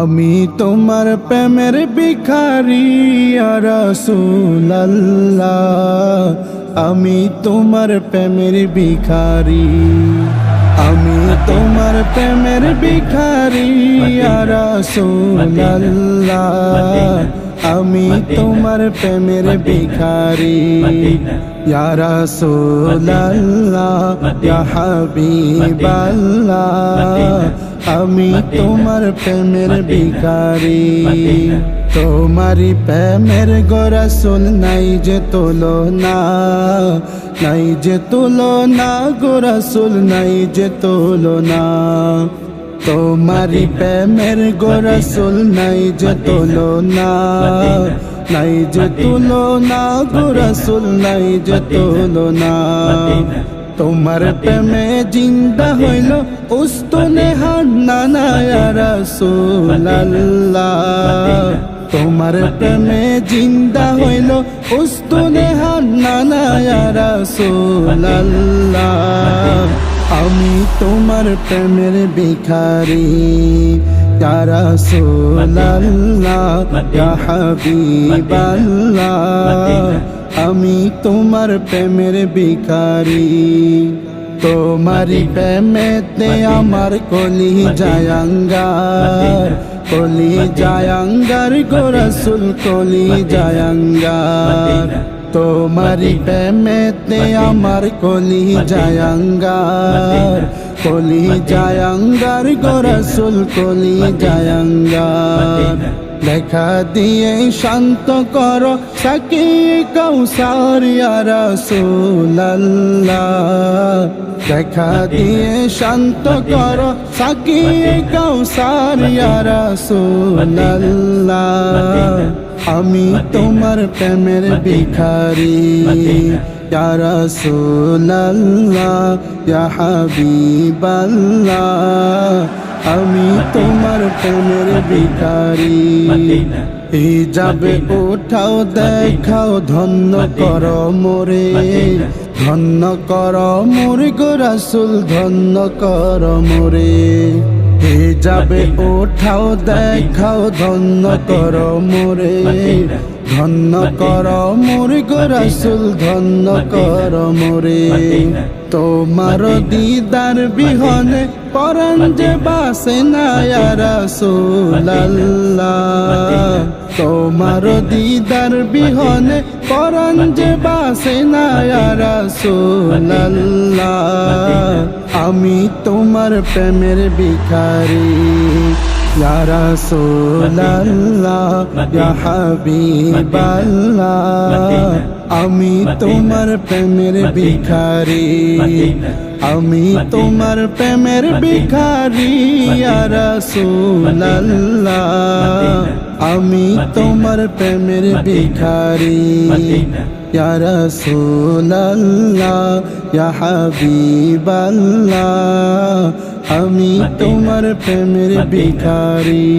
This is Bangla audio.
আমি তোমার প্রেমের ভিখারি ইয়া রাসূলুল্লাহ, আমি তোমার প্রেমের ভিখারি, আমি তোমার প্রেমের ভিখারি ইয়া রাসূলুল্লাহ, আমি তোমার প্রেমের ভিখারি ইয়া রাসূলুল্লাহ ইয়া হাবিবাল্লাহ, আমি তোমার প্রেমের ভিখারি। তোমারি প্রেমের গো রাসূল নাই যে তুলনা, নাই যে তুলনা গো রাসূল নাই যে তুলনা। তোমারি প্রেমের গো রাসূল নাই যে তুলনা, নাই যে তুলনা গো রাসূল নাই যে তুলনা। তোমার প্রেমে জিন্দা হইল উস্তুনে হান্নানা ইয়া রাসূলুল্লাহ, তোমার প্রেমে জিন্দা হইল উস্তুনে হান্নানা ইয়া রাসূলুল্লাহ, আমি তোমার প্রেমের ভিখারি ইয়া রাসূলুল্লাহ ইয়া হাবিবাল্লাহ, আমি তোমার প্রেমের ভিখারি। তোমারি প্রেমেতে আমার কলি জায়াঙ্গার, কলি জায়াঙ্গার গো রাসূল কলি জায়াঙ্গার। তোমারি প্রেমেতে আমার কলি জায়াঙ্গার, কলি জায়াঙ্গার গো রাসূল কলি জায়াঙ্গার। দেখা দিয়ে শান্ত করো সাকি কাউসার ইয়া রাসূলুল্লাহ, দেখা দিয়ে শান্ত করো সাকি কাউসার ইয়া রাসূলুল্লাহ, আমি তোমার প্রেমের ভিখারি ইয়া রাসূলুল্লাহ ইয়া হাবিবাল্লাহ, আমি তোমার প্রেমের ভিখারি। হিজাবে উঠাও দেখাও ধন্য কর মোরে, ধন্য কর মোরে গো রাসূল ধন্য কর মোরে। হিজাবে উঠাও দেখাও ধন্য কর মোরে, ধন্য কর মোরে গো রাসূল ধন্য কর মোরে। তোমার দিদার বিহনে পরাণ যে বাসে না ইয়া রাসূলুল্লাহ, তোমার দিদার বিহনে পরাণ যে বাসে না ইয়া রাসূলুল্লাহ, আমি তোমার প্রেমের ভিখারি ইয়া রাসূলুল্লাহ ইয়া হাবিবাল্লাহ, আমি তোমার প্রেমের ভিখারি, আমি তোমার প্রেমের ভিখারি ইয়া রাসূলুল্লাহ, আমি তোমার প্রেমের ভিখারি ইয়া রাসূলুল্লাহ ইয়া হাবিবাল্লাহ, আমি তোমার প্রেমের ভিখারি।